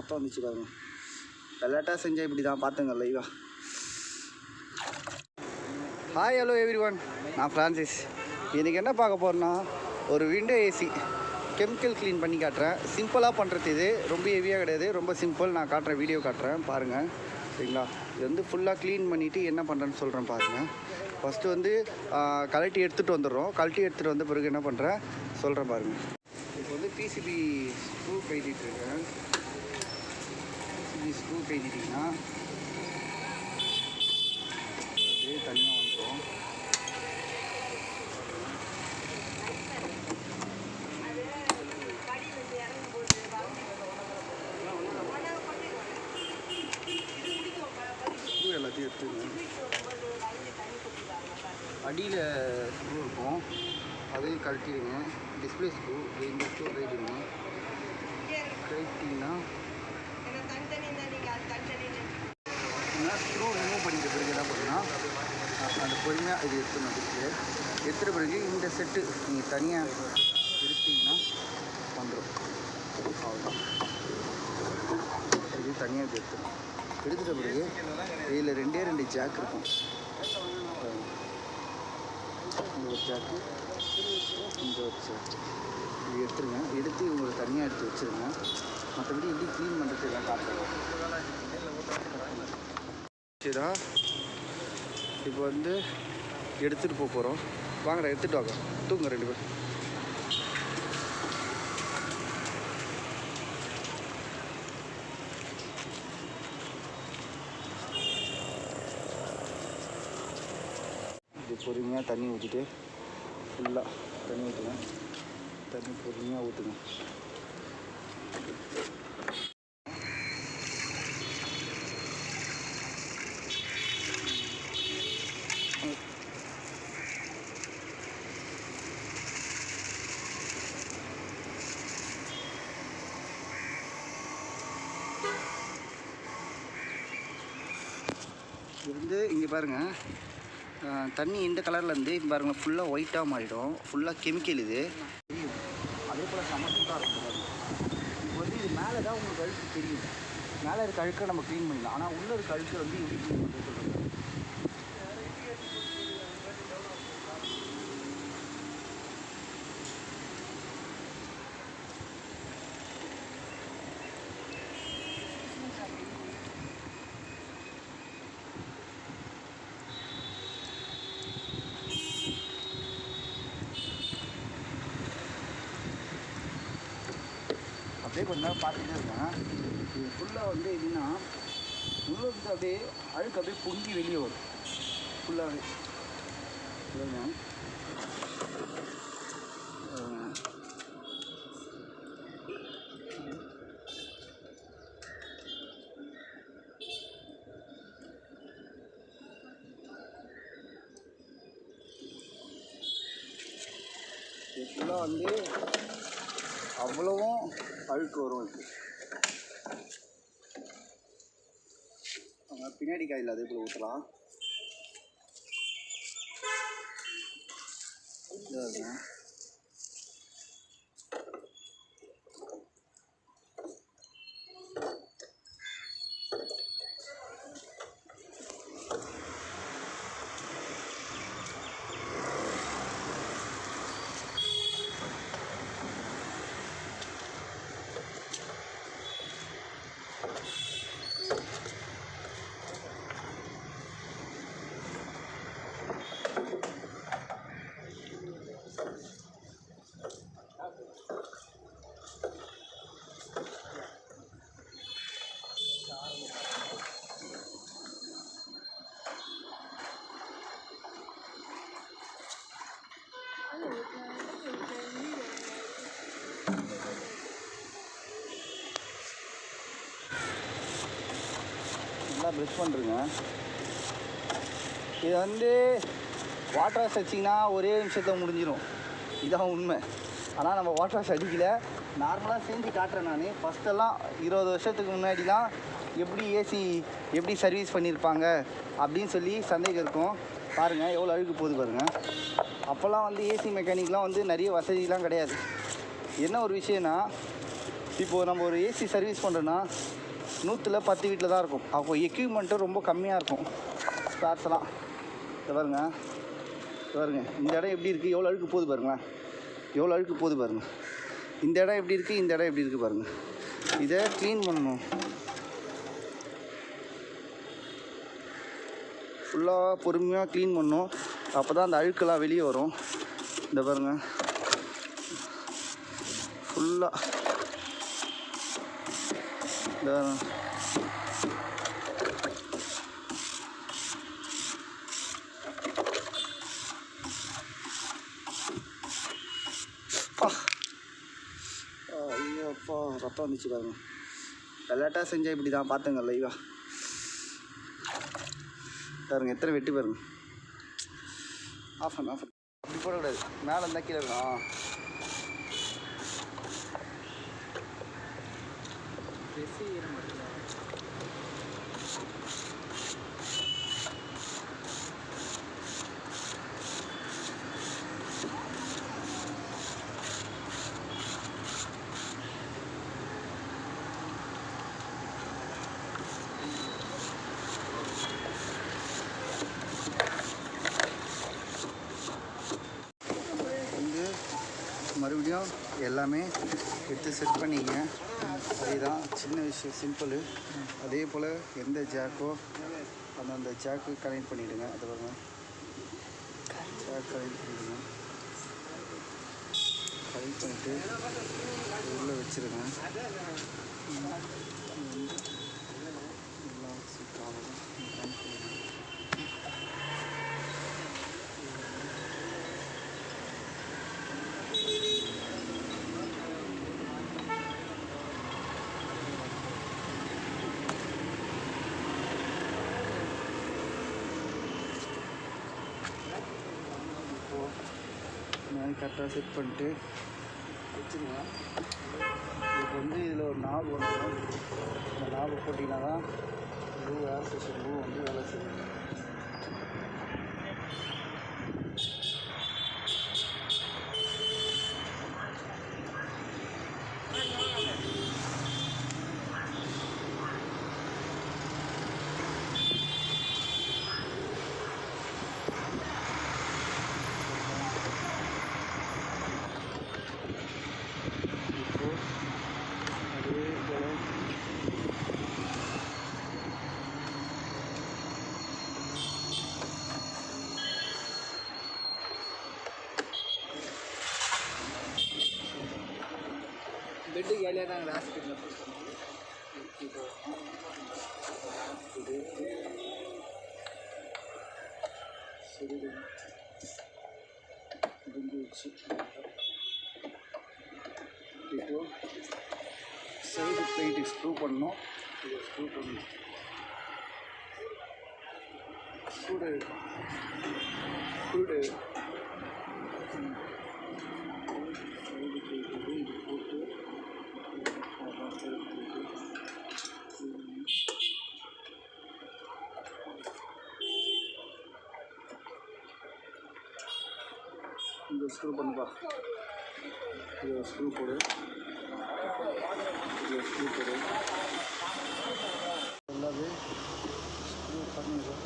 சத்தம் வந்துச்சு பாருங்க. விளையாட்டாக செஞ்சால் இப்படி தான் பார்த்துங்க லைவா. ஹாய் ஹலோ எவ்ரி ஒன், நான் ஃப்ரான்சிஸ். இன்றைக்கி என்ன பார்க்க போகிறேன்னா, ஒரு விண்டோ ஏசி கெமிக்கல் க்ளீன் பண்ணி காட்டுறேன். சிம்பிளாக பண்ணுறது இது, ரொம்ப ஹெவியாக கிடையாது, ரொம்ப சிம்பிள். நான் காட்டுறேன், வீடியோ காட்டுறேன் பாருங்கள், சரிங்களா. இது வந்து ஃபுல்லாக க்ளீன் பண்ணிவிட்டு என்ன பண்ணுறேன்னு சொல்கிறேன் பாருங்கள். ஃபஸ்ட்டு வந்து கழட்டி எடுத்துகிட்டு வந்துடுறோம். கழட்டி எடுத்துகிட்டு வந்த பிறகு என்ன பண்ணுறேன் சொல்கிறேன் பாருங்கள். இப்போ வந்து பிசிபி ஸ்க்ரூ கைட்டிட்டுருக்கேன். பிசிபி ஸ்க்ரூ கைட்டிட்டிங்கன்னா அப்படியே தனியாக வந்துடும். ஸ்க்ரூ எல்லாத்தையும் எடுத்துங்க. அடியில் ஸ்க்ரூ இருக்கும், அதையும் கழட்டிடுங்க. டிஸ்பிளே ஸ்க்ரூ, இந்த ஸ்க்ரூ கைட்டிடுங்க. கைட்டிங்கன்னா ஸ்க்ரூ ரிமூவ் பண்ணிட்ட பிறகு என்ன பண்ணுன்னா, அந்த பொறுமையாக இது எடுத்துணும். டிஸ்பிளே எடுத்துகிட்ட பிறகு இந்த செட்டு நீங்கள் தனியாக எடுத்திங்கன்னா வந்துடும். அவ்வளோதான், இது தனியாக இது எடுத்துகிட்ட பிறகு இதில் ரெண்டு ஜாக் இருக்கும். இந்த ஒரு ஜாக்கு, இந்த ஒரு ஜாக்கு, இது எடுத்துருங்க. எடுத்து உங்களுக்கு தனியாக எடுத்து வச்சுருங்க. மற்றபடி எப்படி க்ளீன் பண்ணுறது எல்லாம் காட்டுறேன். சரிதா, இப்போ வந்து எடுத்துகிட்டு போக போகிறோம். வாங்கடா, எடுத்துகிட்டு வாங்க, தூங்க ரெண்டு பேர். இது பொறுமையாக தண்ணி ஊற்றிட்டு, ஃபுல்லாக தண்ணி ஊற்றுங்க. தண்ணி பொறுமையாக ஊற்றுங்க. இருந்து இங்கே பாருங்கள், தண்ணி இந்த கலர்லேருந்து இப்போ பாருங்கள் ஃபுல்லாக ஒயிட்டாக மாறிடும். ஃபுல்லாக கெமிக்கல் இது. அதே போல் சமசூட்டாக இருக்கும் பாருங்கள். இப்போ வந்து இது மேலே தான் உங்களுக்கு அழுக்கு தெரியும். மேலே இருக்க அழுக்கை நம்ம க்ளீன் பண்ணிடலாம். ஆனால் உள்ளே இருக்க அழுக்கை வந்து எப்படி க்ளீன் பண்ணுறது சொல்லுங்கள். அப்படியே கொஞ்ச நேரம் பார்த்துக்கிட்டே இருக்கேன். இது ஃபுல்லாக வந்து எப்படின்னா, உள்ளே வந்து அப்படியே அழுக்கு அப்படியே பொங்கி வெளியே வரும் ஃபுல்லாகவே. இது ஃபுல்லாக வந்து அவ்வளவும் அழுக்கு வரும். இப்போ பின்னாடி காயில் அதே போல் ஊற்றலாம். நல்லா ப்ரெஷ் பண்ணுறேங்க. இது வந்து வாட்டர் வாஷ் வச்சிங்கன்னா ஒரே நிமிஷத்தில் முடிஞ்சிடும், இதான் உண்மை. ஆனால் நம்ம வாட்டர் வாஷ் அடிக்கலை, நார்மலாக செஞ்சு காட்டுறேன் நான். ஃபஸ்ட்டெல்லாம் 20 வருஷத்துக்கு முன்னாடிலாம் எப்படி ஏசி எப்படி சர்வீஸ் பண்ணியிருப்பாங்க அப்படின்னு சொல்லி சந்தேகம் இருக்கும். பாருங்கள் எவ்வளோ அழுக்கு போகுது பாருங்கள். அப்போல்லாம் வந்து ஏசி மெக்கானிக்லாம் வந்து நிறைய வசதிலாம் கிடையாது. என்ன ஒரு விஷயம்னா, இப்போது நம்ம ஒரு ஏசி சர்வீஸ் பண்ணுறோன்னா 100ல் 10 வீட்டில் தான் இருக்கும். அப்போ எக்யூப்மெண்ட்டும் ரொம்ப கம்மியாக இருக்கும். ஸ்பேர்ஸ்லாம் இதை பாருங்க, பாருங்க இந்த இடம் எப்படி இருக்குது, எவ்வளோ அழுக்கு போகுது பாருங்களேன், எவ்வளோ அழுக்கு போகுது பாருங்கள். இந்த இடம் எப்படி இருக்குது, இந்த இடம் எப்படி இருக்குது பாருங்கள். இதை க்ளீன் பண்ணணும், ஃபுல்லாக பொறுமையாக க்ளீன் பண்ணணும். அப்போ தான் அந்த அழுக்கெல்லாம் வெளியே வரும். இந்த பாருங்கள் ஃபுல்லாக இந்த ஐயோப்பா ரத்தம் வந்துச்சு பாருங்க. விளையாட்டாக செஞ்சால் இப்படி தான் பார்த்துங்க லைவா பாருங்க, எத்தனை வெட்டி பாருங்க. ஆஃப் பண்ண அப்படி போடக்கூடாது, மேலே இருந்தால் கீழே இருக்கும். மறுபடியும் எல்லாமே எடுத்து செட் பண்ணிங்க. அதுதான் சின்ன விஷயம், சிம்பிளு. அதே போல் எந்த ஜாக்கோ அந்த ஜாக்கு கனெக்ட் பண்ணிவிடுங்க. அது பாருங்க, ஜாக் கனெக்ட் பண்ணிவிடுங்க. கனெக்ட் பண்ணிவிட்டு உள்ளே வச்சுருங்க. எல்லாம் சுத்தாகும். கரெக்டாக செட் பண்ணிட்டு வச்சுருங்க. இப்போ இதில் ஒரு நாப் வந்துடும். இந்த நாபை போட்டிங்கன்னா தான் ஏர் செஷன் வேலை செய்யும். பெட்டு கேலியாக நாங்கள் ஹாஸ்பிட்டலில் சரி வச்சு இப்போ சைடு பிளேட்டு ஸ்க்ரூ பண்ணோம். இதை ஸ்க்ரூ பண்ணணும். ஸ்க்ரூடு சைடு பிளேட்டு இது போட்டு இந்த ஸ்க்ரூ பண்ணுப்பா. இதை ஸ்க்ரூ போடு, இதை ஸ்க்ரூ போடு. எல்லாமே ஸ்க்ரூ பண்ணிடுறோம்.